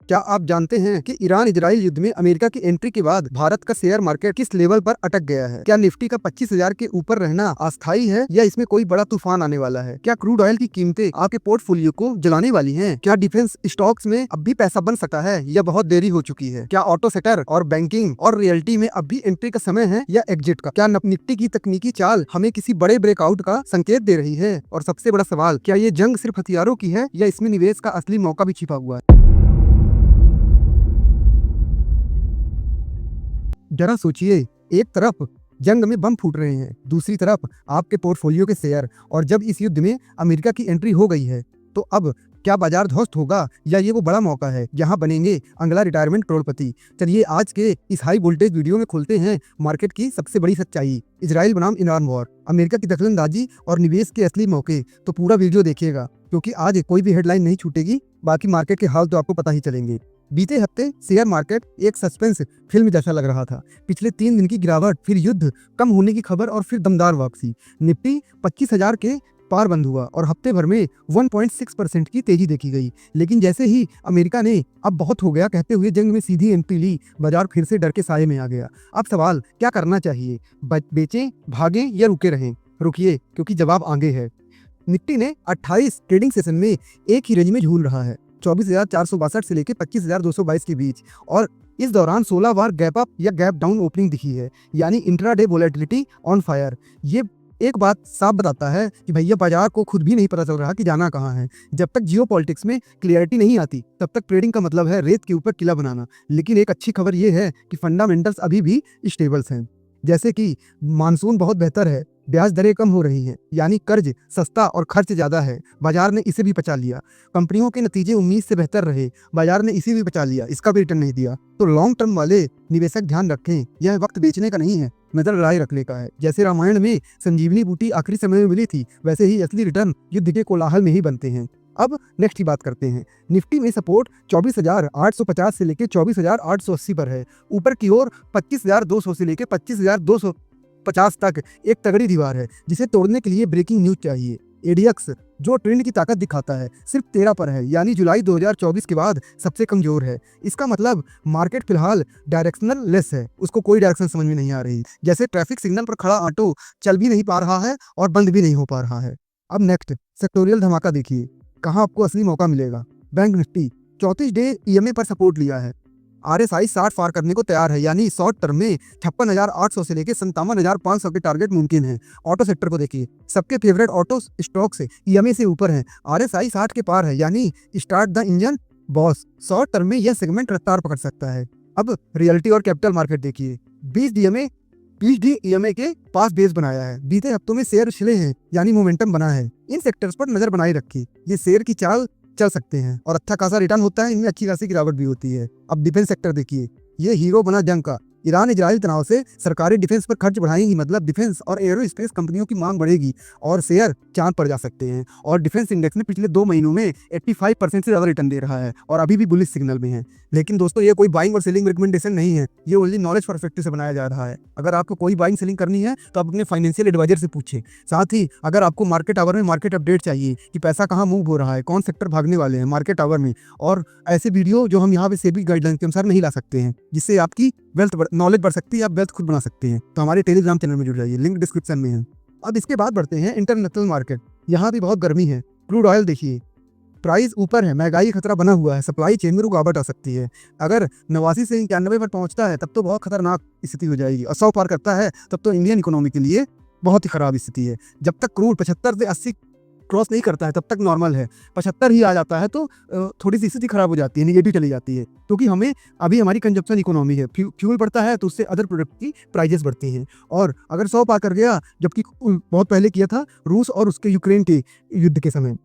क्या आप जानते हैं कि ईरान इजराइल युद्ध में अमेरिका की एंट्री के बाद भारत का शेयर मार्केट किस लेवल पर अटक गया है? क्या निफ्टी का 25,000 के ऊपर रहना अस्थायी है या इसमें कोई बड़ा तूफान आने वाला है? क्या क्रूड ऑयल की कीमतें आपके पोर्टफोलियो को जलाने वाली हैं? क्या डिफेंस स्टॉक्स में अब भी पैसा बन सकता है या बहुत देरी हो चुकी है? क्या ऑटो सेक्टर और बैंकिंग और रियल्टी में अब भी एंट्री का समय है या एग्जिट का? क्या निफ्टी की तकनीकी चाल हमें किसी बड़े ब्रेकआउट का संकेत दे रही है? और सबसे बड़ा सवाल, क्या ये जंग सिर्फ हथियारों की है या इसमें निवेश का असली मौका भी छिपा हुआ है? जरा सोचिए, एक तरफ जंग में बम फूट रहे हैं, दूसरी तरफ आपके पोर्टफोलियो के शेयर। और जब इस युद्ध में अमेरिका की एंट्री हो गई है तो अब क्या बाजार ध्वस्त होगा या ये वो बड़ा मौका है जहां बनेंगे अगला रिटायरमेंट करोड़पति? चलिए आज के इस हाई वोल्टेज वीडियो में खोलते हैं मार्केट की सबसे बड़ी सच्चाई, इजराइल बनाम ईरान वॉर, अमेरिका की दखलंदाजी और निवेश के असली मौके। तो पूरा वीडियो देखिएगा क्योंकि आज कोई भी हेडलाइन नहीं छूटेगी, बाकी मार्केट के हाल तो आपको पता ही चलेंगे। बीते हफ्ते शेयर मार्केट एक सस्पेंस फिल्म जैसा लग रहा था। पिछले 3 दिन की गिरावट, फिर युद्ध कम होने की खबर और फिर दमदार वापसी। निफ्टी 25,000 के पार बंद हुआ और हफ्ते भर में 1.6% की तेजी देखी गई। लेकिन जैसे ही अमेरिका ने अब बहुत हो गया कहते हुए जंग में सीधी एंट्री ली, बाजार फिर से डर के साये में आ गया। अब सवाल, क्या करना चाहिए? बेचें, भागें या रुके रहें? रुकिए क्योंकि जवाब आगे है। निफ्टी ने 28 ट्रेडिंग सेशन में एक ही रेंज में झूल रहा है, 24,462 से लेकर 25,222 के बीच। और इस दौरान 16 बार गैप अप या गैप डाउन ओपनिंग दिखी है, यानी इंट्राडे वोलेटिलिटी ऑन फायर। ये एक बात साफ बताता है कि भैया बाजार को खुद भी नहीं पता चल रहा कि जाना कहाँ है। जब तक जियोपॉलिटिक्स में क्लियरिटी नहीं आती तब तक ट्रेडिंग का मतलब है रेत के ऊपर किला बनाना। लेकिन एक अच्छी खबर ये है कि फंडामेंटल्स अभी भी स्टेबल्स हैं, जैसे कि मानसून बहुत बेहतर है, ब्याज दरें कम हो रही हैं, यानी कर्ज सस्ता और खर्च ज़्यादा है, बाजार ने इसे भी पचा लिया। कंपनियों के नतीजे उम्मीद से बेहतर रहे, बाजार ने इसे भी पचा लिया, इसका भी रिटर्न नहीं दिया। तो लॉन्ग टर्म वाले निवेशक ध्यान रखें, यह वक्त बेचने का नहीं है, नजर लड़ाई रखने का है। जैसे रामायण में संजीवनी बूटी आखिरी समय में मिली थी, वैसे ही असली रिटर्न युद्ध के कोलाहल में ही बनते हैं। अब नेक्स्ट की बात करते हैं। निफ्टी में सपोर्ट 24,850 से लेकर 24,880 पर है। ऊपर की ओर 25,200 से लेकर 25,250 तक एक तगड़ी दीवार है जिसे तोड़ने के लिए ब्रेकिंग न्यूज चाहिए। एडीएक्स जो ट्रेंड की ताकत दिखाता है सिर्फ 13 पर है, यानी जुलाई 2024 के बाद सबसे कमजोर है। इसका मतलब मार्केट फिलहाल डायरेक्शनल लेस है, उसको कोई डायरेक्शन समझ में नहीं आ रही। जैसे ट्रैफिक सिग्नल पर खड़ा ऑटो चल भी नहीं पा रहा है और बंद भी नहीं हो पा रहा है। अब नेक्स्ट सेक्टोरियल धमाका देखिए, कहाँ आपको असली मौका मिलेगा। बैंक निफ्टी 34 डे ईएमए पर सपोर्ट लिया है, आरएसआई 60 पार करने को तैयार है, यानी शॉर्ट टर्म में 56,800 से लेकर 57,500 के टारगेट मुमकिन है। ऑटो सेक्टर को देखिए, सबके फेवरेट ऑटो स्टॉक्स ईएमए से ऊपर है, आरएसआई 60 के पार है, यानी start the engine boss. Short term में यह सेगमेंट रफ्तार पकड़ सकता है। अब रियल्टी और कैपिटल मार्केट देखिए, 20 डी ईएमए के पास बेस बनाया है। बीते हफ्तों में शेयर छिले हैं, यानी मोमेंटम बना है। इन सेक्टर्स पर नजर बनाए रखिए, ये शेयर की चाल चल सकते हैं और अच्छा खासा रिटर्न होता है, इनमें अच्छी खासी गिरावट भी होती है। अब डिफेंस सेक्टर देखिए, ये हीरो बना जंग का। ईरान इजराइल तनाव से सरकारें डिफेंस पर खर्च बढ़ाएंगी, मतलब डिफेंस और एरोस्पेस कंपनियों की मांग बढ़ेगी और शेयर चांद पर जा सकते हैं। और डिफेंस इंडेक्स में पिछले 2 महीनों में 85% से ज्यादा रिटर्न दे रहा है और अभी भी बुलिश सिग्नल में है। लेकिन दोस्तों, ये कोई बाइंग और सेलिंग रिकमेंडेशन नहीं है, ये ओनली नॉलेज परस्पेक्टिव से बनाया जा रहा है। अगर आपको कोई बाइंग सेलिंग करनी है तो आप अपने फाइनेंशियल एडवाइजर से पूछें। साथ ही अगर आपको मार्केट आवर में मार्केट अपडेट चाहिए कि पैसा कहाँ मूव हो रहा है, कौन सेक्टर भागने वाले हैं मार्केट आवर में, और ऐसे वीडियो जो हम यहाँ पे सेबी गाइडलाइन के अनुसार नहीं ला सकते हैं, जिससे आपकी नॉलेज बढ़ सकती है, आप वेल्थ खुद बना सकते हैं, तो हमारे टेलीग्राम चैनल में जुड़ जाइए, लिंक डिस्क्रिप्शन में है। अब इसके बाद बढ़ते हैं इंटरनेशनल मार्केट। यहाँ भी बहुत गर्मी है। क्रूड ऑयल देखिए, प्राइस ऊपर है, महंगाई खतरा बना हुआ है, सप्लाई चेन में रुकावट आ सकती है। अगर 89 से 91 पर पहुंचता है तब तो बहुत खतरनाक स्थिति हो जाएगी, और 100 पार करता है तब तो इंडियन इकोनॉमी के लिए बहुत ही खराब स्थिति है। जब तक क्रूड 75 से 80 क्रॉस नहीं करता है तब तक नॉर्मल है, 75 ही आ जाता है तो थोड़ी सी स्थिति खराब हो जाती है, नेगेटिव चली जाती है, क्योंकि हमें अभी हमारी कंजप्शन इकोनॉमी है। फ्यूल बढ़ता है तो उससे अदर प्रोडक्ट की प्राइजेस बढ़ती हैं। और अगर 100 पार कर गया, जबकि बहुत पहले किया था रूस और उसके यूक्रेन के युद्ध के समय,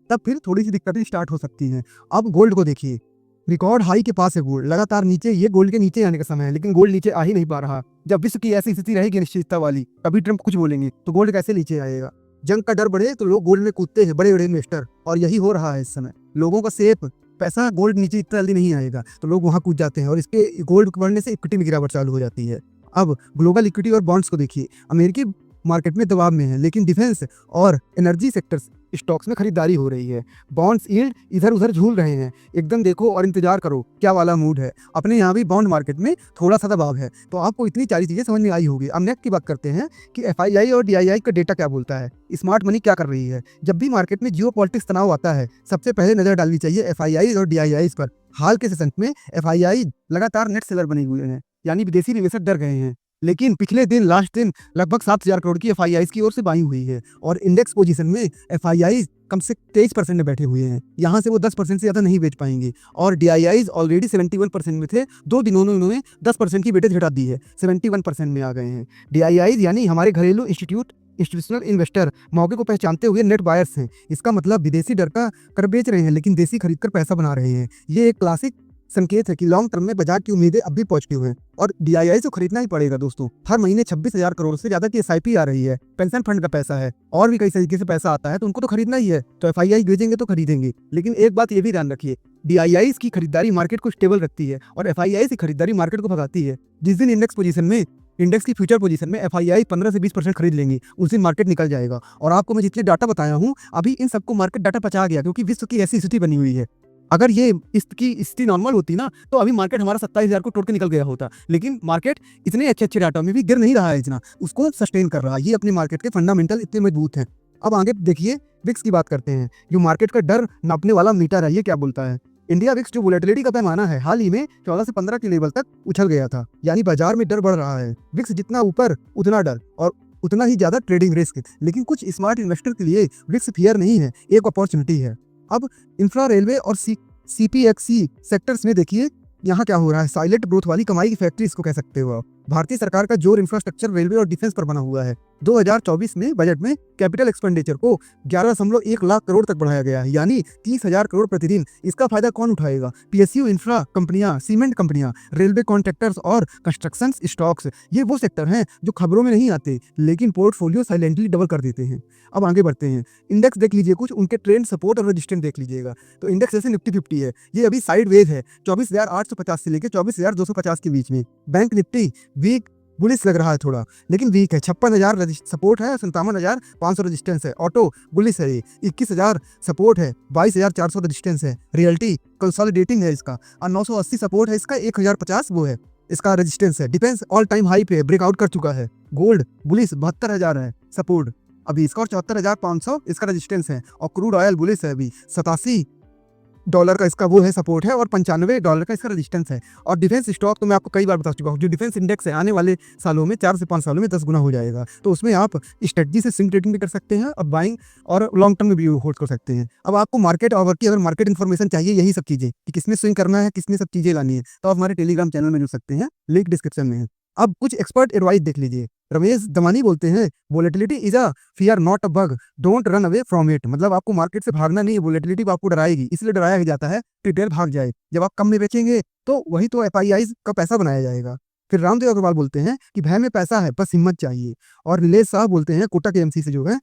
तब फिर थोड़ी सी दिक्कतें स्टार्ट हो सकती हैं। अब गोल्ड को देखिए, रिकॉर्ड हाई के पास है गोल्ड, लगातार नीचे, ये गोल्ड के नीचे आने का समय है, लेकिन गोल्ड नीचे आ ही नहीं पा रहा। जब विश्व की ऐसी स्थिति रहेगी अनिश्चितता वाली, कभी ट्रंप कुछ बोलेंगे तो गोल्ड कैसे नीचे आएगा। जंग का डर बढ़े तो लोग गोल्ड में कूदते हैं, बड़े बड़े इन्वेस्टर, और यही हो रहा है इस समय। लोगों का सेफ पैसा गोल्ड नीचे इतना जल्दी नहीं आएगा तो लोग वहां कूद जाते हैं, और इसके गोल्ड बढ़ने से इक्विटी में गिरावट चालू हो जाती है। अब ग्लोबल इक्विटी और बॉन्ड्स को देखिए, अमेरिकी मार्केट में दबाव में है, लेकिन डिफेंस और एनर्जी सेक्टर्स स्टॉक्स में खरीदारी हो रही है, बॉन्ड्स यील्ड इधर उधर झूल रहे हैं। एकदम देखो और इंतजार करो क्या वाला मूड है। अपने यहाँ भी बॉन्ड मार्केट में थोड़ा सा दबाव है। तो आपको इतनी सारी चीजें समझ में आई होगी। अब नेक्स्ट की बात करते हैं कि FII और DII का डेटा क्या बोलता है, स्मार्ट मनी क्या कर रही है। जब भी मार्केट में जियो पॉलिटिक्स तनाव आता है, सबसे पहले नजर डालनी चाहिए FII और DII पर। हाल के सेशन में FII लगातार नेट सेलर बने हुए हैं, यानी विदेशी निवेशक डर गए हैं। लेकिन पिछले दिन लास्ट दिन लगभग 7,000 करोड़ की FIIs की ओर से बाइंग हुई है और इंडेक्स पोजीशन में FIIs कम से 23% में बैठे हुए हैं। यहाँ से वो 10% से ज़्यादा नहीं बेच पाएंगे और DIIs ऑलरेडी 71% में थे। 2 दिनों में उन्होंने 10% की वेटेज घटा दी है, 71% में आ गए हैं। DIIs यानी हमारे घरेलू इंस्टीट्यूशनल इन्वेस्टर मौके को पहचानते हुए नेट बायर्स हैं। इसका मतलब विदेशी डर का कर बेच रहे हैं लेकिन देसी खरीद कर पैसा बना रहे हैं। ये एक क्लासिक संकेत है कि लॉन्ग टर्म में बाजार की उम्मीदें अब भी पॉजिटिव हैं और DII तो खरीदना ही पड़ेगा दोस्तों। हर महीने 26,000 करोड़ से ज्यादा की SIP आ रही है, पेंशन फंड का पैसा है और भी कई तरीके से पैसा आता है, तो उनको तो खरीदना ही है। तो FII भेजेंगे तो खरीदेंगे। लेकिन एक बात ये भी ध्यान रखिए, DIIs की खरीदारी मार्केट को स्टेबल रखती है और FII की खरीदारी मार्केट को भगाती है। जिस दिन इंडेक्स की फ्यूचर पोजीशन में FII 15 से 20% खरीद लेंगी, उस दिन मार्केट निकल जाएगा। और आपको मैं जितने डाटा बताया हूँ, अभी इन सबको मार्केट डाटा पचा गया क्योंकि विश्व की ऐसी स्थिति बनी हुई है। अगर ये इसकी स्थिति नॉर्मल होती ना, तो अभी मार्केट हमारा 27,000 को तोड़ के निकल गया होता। लेकिन मार्केट इतने अच्छे डाटा में भी गिर नहीं रहा है, इतना उसको सस्टेन कर रहा है। ये अपने मार्केट के फंडामेंटल इतने मजबूत हैं। अब आगे देखिए, विक्स की बात करते हैं, जो मार्केट का डर नापने वाला मीटर है। ये क्या बोलता है? इंडिया विक्स जो वोलेटिलिटी का पैमाना है, हाल ही में 14 से 15 के लेवल तक उछल गया था, यानी बाजार में डर बढ़ रहा है। विक्स जितना ऊपर उतना डर और उतना ही ज्यादा ट्रेडिंग रिस्क। लेकिन कुछ स्मार्ट इन्वेस्टर के लिए विक्स फियर नहीं है, एक अपॉर्चुनिटी है। अब इंफ्रा, रेलवे और CPXC सेक्टर्स में देखिए यहाँ क्या हो रहा है। साइलेंट ग्रोथ वाली कमाई की फैक्ट्री इसको कह सकते हो आप। भारतीय सरकार का जोर इंफ्रास्ट्रक्चर, रेलवे और डिफेंस पर बना हुआ है। 2024 में बजट में कैपिटल एक्सपेंडिचर को 11.1 लाख करोड़ तक बढ़ाया गया है, यानी 30,000 करोड़ प्रतिदिन। इसका फायदा कौन उठाएगा? PSU इंफ्रा कंपनियां, सीमेंट कंपनियां, रेलवे कॉन्ट्रैक्टर्स और कंस्ट्रक्शन स्टॉक्स। ये वो सेक्टर हैं जो खबरों में नहीं आते लेकिन पोर्टफोलियो साइलेंटली डबल कर देते हैं। अब आगे बढ़ते हैं, इंडेक्स देख लीजिए, कुछ उनके ट्रेंड, सपोर्ट और रेजिस्टेंस देख लीजिएगा। तो इंडेक्स जैसे निफ्टी 50 है, ये अभी साइड वेज है 24,850 से लेकर 24,250 के बीच में। बैंक निफ्टी वीक बुलिस लग रहा है थोड़ा, लेकिन वीक है। 56,000 सपोर्ट है, 57,500 रेजिस्टेंस है। ऑटो बुलिस है, 21,000 सपोर्ट है, 22,400 रेजिस्टेंस है। रियल्टी कंसोलिडेटिंग है इसका, और 980 सपोर्ट है इसका, 1,050 वो है इसका रेजिस्टेंस है। डिफेंस ऑल टाइम हाई पे ब्रेकआउट कर चुका है। गोल्ड बुलिस 72,000 है सपोर्ट अभी इसका, और 74,500 इसका रेजिस्टेंस है। और क्रूड ऑयल बुलिस है अभी, $87 का इसका वो है सपोर्ट है, और $95 का इसका रेजिस्टेंस है। और डिफेंस स्टॉक तो मैं आपको कई बार बता चुका हूँ, जो डिफेंस इंडेक्स है आने वाले सालों में 4 से 5 सालों में 10 गुना हो जाएगा। तो उसमें आप स्ट्रेटजी से स्विंग ट्रेडिंग भी कर सकते हैं और बाइंग और लॉन्ग टर्म में भी होल्ड कर सकते हैं। अब आपको मार्केट ओवर की अगर मार्केट इन्फॉर्मेशन चाहिए, यही सब चीजें कि किसमें स्विंग करना है, किसमें सब चीजें लानी है, तो आप हमारे टेलीग्राम चैनल में जुड़ सकते हैं, लिंक डिस्क्रिप्शन में है। अब कुछ एक्सपर्ट एडवाइस देख लीजिए। रमेश दमानी बोलते हैं, volatility is a fear not a bug, don't run away from it. मतलब आपको मार्केट से भागना नहीं है, वोलेटिलिटी आपको डराएगी, इसलिए डराया जाता है कि रिटेल भाग जाए। जब आप कम में बेचेंगे तो वही तो FIIs का पैसा बनाया जाएगा। फिर रामदेव अग्रवाल बोलते हैं कि भय में पैसा है, बस हिम्मत चाहिए। और नीलेश साहब बोलते हैं, कोटक AMC से जो है,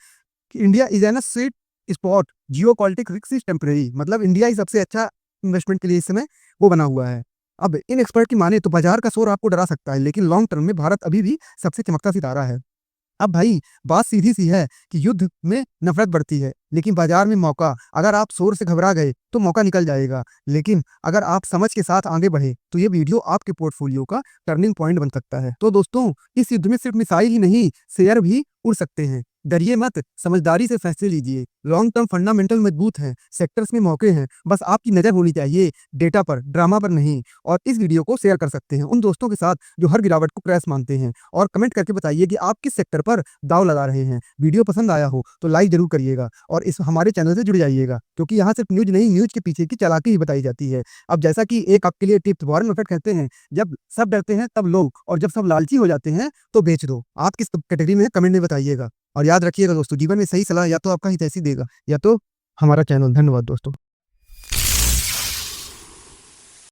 कि India is an a sweet spot, Jio politics risk is temporary. मतलब इंडिया ही सबसे अच्छा इन्वेस्टमेंट के लिए इस समय वो बना हुआ है। अब इन एक्सपर्ट की माने तो बाजार का शोर आपको डरा सकता है, लेकिन लॉन्ग टर्म में भारत अभी भी सबसे चमकता सितारा है। अब भाई बात सीधी सी है कि युद्ध में नफरत बढ़ती है, लेकिन बाजार में मौका। अगर आप शोर से घबरा गए तो मौका निकल जाएगा, लेकिन अगर आप समझ के साथ आगे बढ़े तो ये वीडियो आपके पोर्टफोलियो का टर्निंग पॉइंट बन सकता है। तो दोस्तों, इस युद्ध में सिर्फ मिसाइल ही नहीं, शेयर भी उड़ सकते हैं। डरिए मत, समझदारी से फैसले लीजिए। लॉन्ग टर्म फंडामेंटल मजबूत हैं, सेक्टर्स में मौके हैं, बस आपकी नजर होनी चाहिए डेटा पर, ड्रामा पर नहीं। और इस वीडियो को शेयर कर सकते हैं उन दोस्तों के साथ जो हर गिरावट को क्रैश मानते हैं, और कमेंट करके बताइए कि आप किस सेक्टर पर दाव लगा रहे हैं। वीडियो पसंद आया हो तो लाइक जरूर करिएगा और इस हमारे चैनल से जुड़ जाइएगा, क्योंकि यहाँ सिर्फ न्यूज नहीं, न्यूज के पीछे की चालाकी ही बताई जाती है। अब जैसा कि एक आपके लिए टिप्स, वॉरेन बफेट कहते हैं, जब सब डरते हैं तब लो, और जब सब लालची हो जाते हैं तो बेच दो। आप किस कैटेगरी में है कमेंट में बताइएगा। और याद रखिएगा दोस्तों, जीवन में सही सलाह या तो आपका हितैषी देगा या तो हमारा चैनल। धन्यवाद दोस्तों।